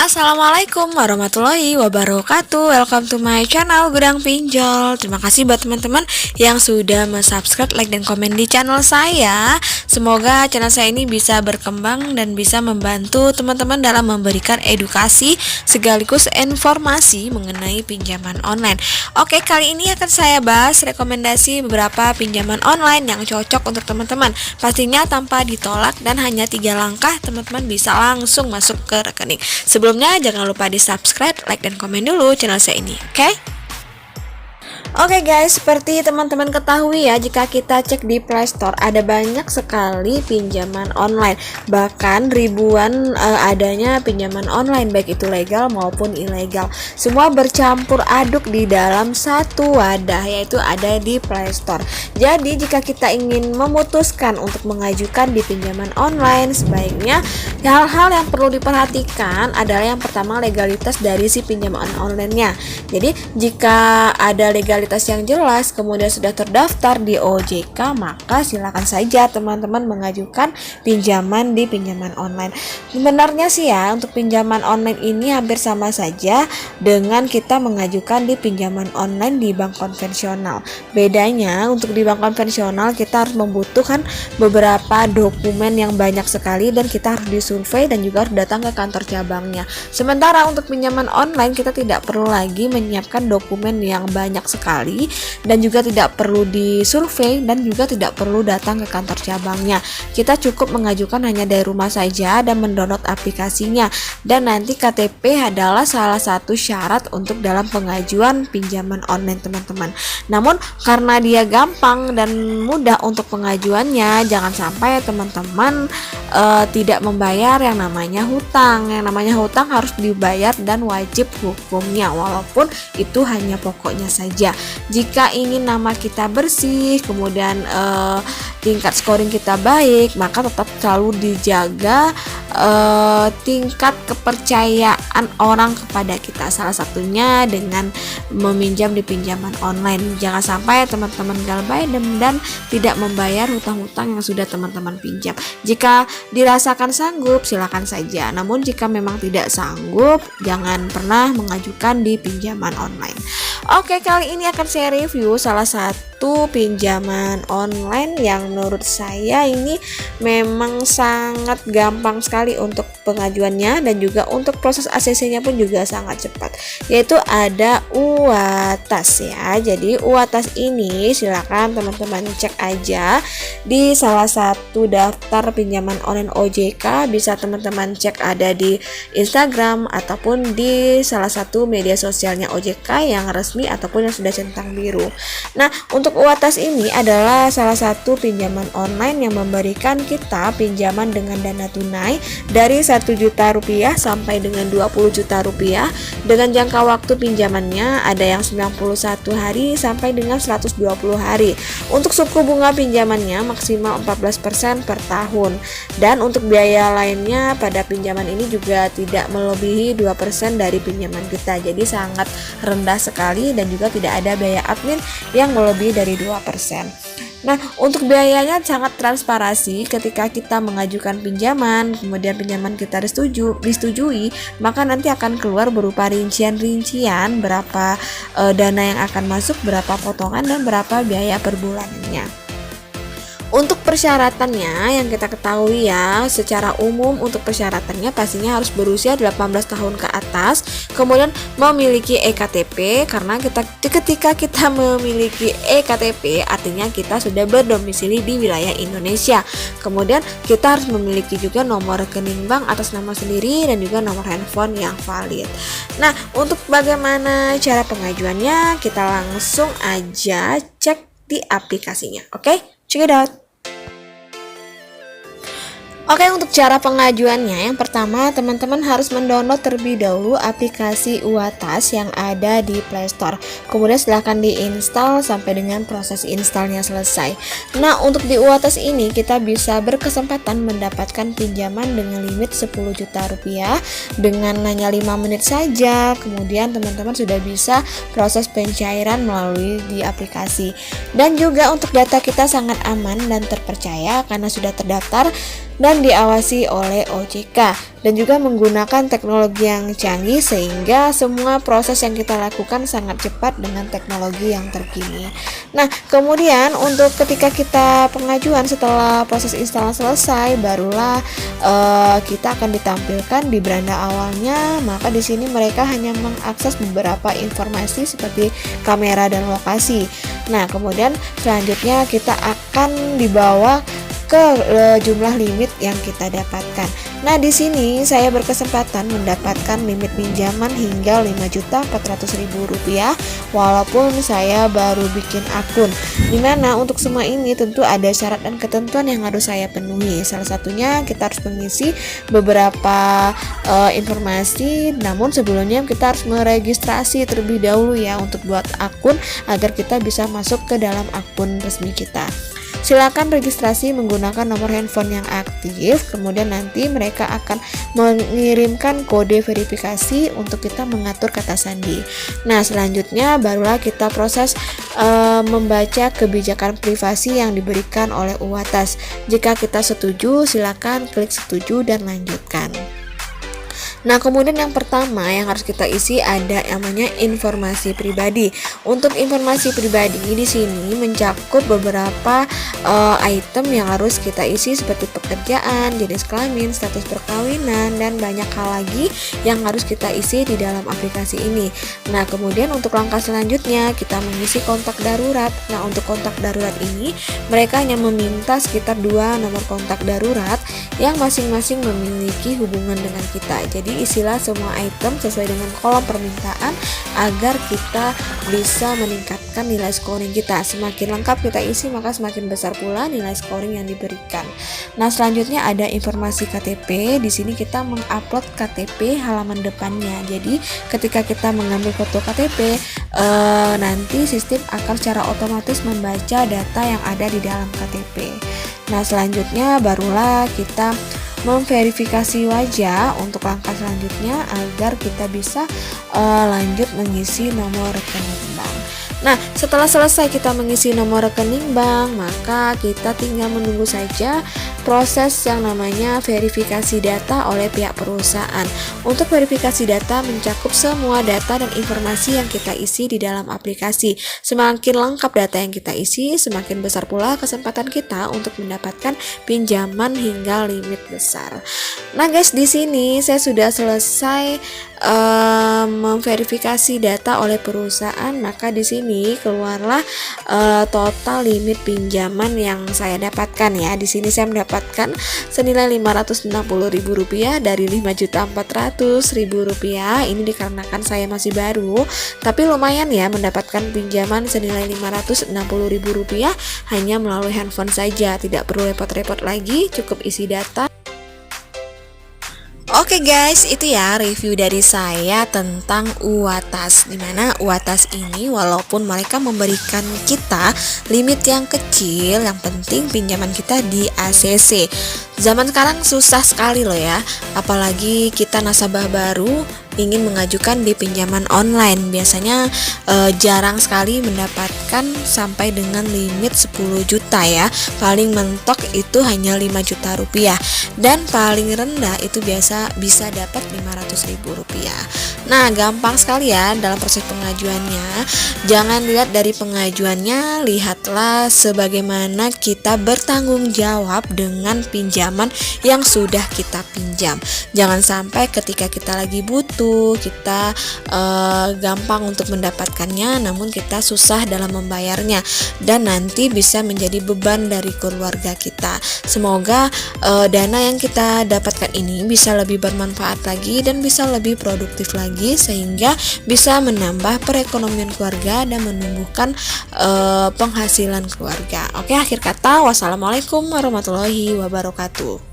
Assalamualaikum warahmatullahi wabarakatuh. Welcome to my channel Gudang Pinjol. Terima kasih buat teman-teman yang sudah subscribe, like, dan komen di channel saya. Semoga channel saya ini bisa berkembang dan bisa membantu teman-teman dalam memberikan edukasi sekaligus informasi mengenai pinjaman online. Oke, kali ini akan saya bahas rekomendasi beberapa pinjaman online yang cocok untuk teman-teman. Pastinya tanpa ditolak dan hanya 3 langkah teman-teman bisa langsung masuk ke rekening. Sebelumnya jangan lupa di subscribe, like, dan komen dulu channel saya ini, oke? Oke guys, seperti teman-teman ketahui ya, jika kita cek di Play Store ada banyak sekali pinjaman online, bahkan ribuan adanya pinjaman online, baik itu legal maupun ilegal. Semua bercampur aduk di dalam satu wadah, yaitu ada di Play Store. Jadi jika kita ingin memutuskan untuk mengajukan di pinjaman online, sebaiknya hal-hal yang perlu diperhatikan adalah yang pertama legalitas dari si pinjaman online-nya. Jadi jika ada legalitas yang jelas kemudian sudah terdaftar di OJK, maka silakan saja teman-teman mengajukan pinjaman di pinjaman online. Sebenarnya sih ya, untuk pinjaman online ini hampir sama saja dengan kita mengajukan di pinjaman online di bank konvensional. Bedanya untuk di bank konvensional kita harus membutuhkan beberapa dokumen yang banyak sekali dan kita harus disurvei dan juga harus datang ke kantor cabangnya. Sementara untuk pinjaman online kita tidak perlu lagi menyiapkan dokumen yang banyak sekali dan juga tidak perlu disurvei dan juga tidak perlu datang ke kantor cabangnya. Kita cukup mengajukan hanya dari rumah saja dan mendownload aplikasinya, dan nanti KTP adalah salah satu syarat untuk dalam pengajuan pinjaman online teman-teman. Namun karena dia gampang dan mudah untuk pengajuannya, jangan sampai teman-teman tidak membayar yang namanya hutang. Yang namanya hutang harus dibayar dan wajib hukumnya, walaupun itu hanya pokoknya saja. Jika ingin nama kita bersih, kemudian tingkat scoring kita baik, maka tetap selalu dijaga tingkat kepercayaan orang kepada kita, salah satunya dengan meminjam di pinjaman online. Jangan sampai teman-teman galbay dan tidak membayar hutang-hutang yang sudah teman-teman pinjam. Jika dirasakan sanggup, silakan saja. Namun jika memang tidak sanggup, jangan pernah mengajukan di pinjaman online. Oke, kali ini akan saya review salah satu pinjaman online yang menurut saya ini memang sangat gampang sekali untuk pengajuannya dan juga untuk proses ACC-nya pun juga sangat cepat, yaitu ada UATAS ya. Jadi UATAS ini silakan teman-teman cek aja di salah satu daftar pinjaman online OJK, bisa teman-teman cek ada di Instagram ataupun di salah satu media sosialnya OJK yang resmi ataupun yang sudah centang biru. Nah, untuk UATAS ini adalah salah satu pinjaman online yang memberikan kita pinjaman dengan dana tunai dari 1 juta rupiah sampai dengan 20 juta rupiah dengan jangka waktu pinjamannya ada yang 91 hari sampai dengan 120 hari. Untuk suku bunga pinjamannya maksimal 14% per tahun, dan untuk biaya lainnya pada pinjaman ini juga tidak melebihi 2% dari pinjaman kita. Jadi sangat rendah sekali dan juga tidak ada biaya admin yang melebihi dari 2%. Nah, untuk biayanya sangat transparansi. Ketika kita mengajukan pinjaman, kemudian pinjaman kita disetujui, maka nanti akan keluar berupa rincian-rincian berapa dana yang akan masuk, berapa potongan, dan berapa biaya per bulannya. Untuk persyaratannya yang kita ketahui ya, secara umum untuk persyaratannya pastinya harus berusia 18 tahun ke atas, kemudian memiliki EKTP, karena ketika kita memiliki EKTP artinya kita sudah berdomisili di wilayah Indonesia. Kemudian kita harus memiliki juga nomor rekening bank atas nama sendiri dan juga nomor handphone yang valid. Nah, untuk bagaimana cara pengajuannya, kita langsung aja cek di aplikasinya. Oke, check it out. Oke, untuk cara pengajuannya, yang pertama teman-teman harus mendownload terlebih dahulu aplikasi UATAS yang ada di Play Store. Kemudian silahkan diinstal sampai dengan proses installnya selesai. Nah, untuk di UATAS ini kita bisa berkesempatan mendapatkan pinjaman dengan limit 10 juta rupiah dengan hanya 5 menit saja. Kemudian teman-teman sudah bisa proses pencairan melalui di aplikasi. Dan juga untuk data kita sangat aman dan terpercaya karena sudah terdaftar dan diawasi oleh OJK, dan juga menggunakan teknologi yang canggih sehingga semua proses yang kita lakukan sangat cepat dengan teknologi yang terkini. Nah, kemudian untuk ketika kita pengajuan setelah proses install selesai, barulah kita akan ditampilkan di beranda awalnya. Maka di sini mereka hanya mengakses beberapa informasi seperti kamera dan lokasi. Nah, kemudian selanjutnya kita akan dibawa ke jumlah limit yang kita dapatkan. Nah, di sini saya berkesempatan mendapatkan limit pinjaman hingga Rp5.400.000 walaupun saya baru bikin akun. Dimana untuk semua ini tentu ada syarat dan ketentuan yang harus saya penuhi. Salah satunya kita harus mengisi beberapa informasi, namun sebelumnya kita harus meregistrasi terlebih dahulu ya untuk buat akun agar kita bisa masuk ke dalam akun resmi kita. Silakan registrasi menggunakan nomor handphone yang aktif, kemudian nanti mereka akan mengirimkan kode verifikasi untuk kita mengatur kata sandi. Nah, selanjutnya barulah kita proses membaca kebijakan privasi yang diberikan oleh UWATAS. Jika kita setuju, silakan klik setuju dan lanjutkan. Nah, kemudian yang pertama yang harus kita isi ada namanya informasi pribadi. Untuk informasi pribadi di sini mencakup beberapa item yang harus kita isi seperti pekerjaan, jenis kelamin, status perkawinan, dan banyak hal lagi yang harus kita isi di dalam aplikasi ini. Nah, kemudian untuk langkah selanjutnya kita mengisi kontak darurat. Nah, untuk kontak darurat ini mereka hanya meminta sekitar 2 nomor kontak darurat yang masing-masing memiliki hubungan dengan kita. Jadi isilah semua item sesuai dengan kolom permintaan agar kita bisa meningkatkan nilai scoring kita. Semakin lengkap kita isi, maka semakin besar pula nilai scoring yang diberikan. Nah, selanjutnya ada informasi KTP. Di sini kita mengupload KTP halaman depannya. Jadi ketika kita mengambil foto KTP, nanti sistem akan secara otomatis membaca data yang ada di dalam KTP. Nah, selanjutnya barulah kita memverifikasi wajah untuk langkah selanjutnya agar kita bisa lanjut mengisi nomor rekening bank. Nah, setelah selesai kita mengisi nomor rekening bank, maka kita tinggal menunggu saja proses yang namanya verifikasi data oleh pihak perusahaan. Untuk verifikasi data mencakup semua data dan informasi yang kita isi di dalam aplikasi. Semakin lengkap data yang kita isi, semakin besar pula kesempatan kita untuk mendapatkan pinjaman hingga limit besar. Nah, guys, di sini saya sudah selesai memverifikasi data oleh perusahaan, maka di sini keluarlah total limit pinjaman yang saya dapatkan ya. Di sini saya mendapatkan senilai Rp560.000 dari Rp5.400.000. Ini dikarenakan saya masih baru, tapi lumayan ya mendapatkan pinjaman senilai Rp560.000 hanya melalui handphone saja, tidak perlu repot-repot lagi, cukup isi data. Oke guys, itu ya review dari saya tentang UWATAS. Dimana UWATAS ini walaupun mereka memberikan kita limit yang kecil, yang penting pinjaman kita di ACC. Zaman sekarang susah sekali loh ya, apalagi kita nasabah baru ingin mengajukan di pinjaman online. Biasanya jarang sekali mendapatkan sampai dengan limit 10 juta ya. Paling mentok itu hanya Rp5 juta, dan paling rendah itu biasa bisa dapat Rp500.000. Nah, gampang sekali ya dalam proses pengajuannya. Jangan lihat dari pengajuannya, lihatlah sebagaimana kita bertanggung jawab dengan pinjaman yang sudah kita pinjam. Jangan sampai ketika kita lagi butuh, kita gampang untuk mendapatkannya, namun kita susah dalam membayarnya dan nanti bisa menjadi beban dari keluarga kita. Semoga dana yang kita dapatkan ini bisa lebih bermanfaat lagi dan bisa lebih produktif lagi, sehingga bisa menambah perekonomian keluarga dan menumbuhkan penghasilan keluarga. Oke, akhir kata, wassalamualaikum warahmatullahi wabarakatuh.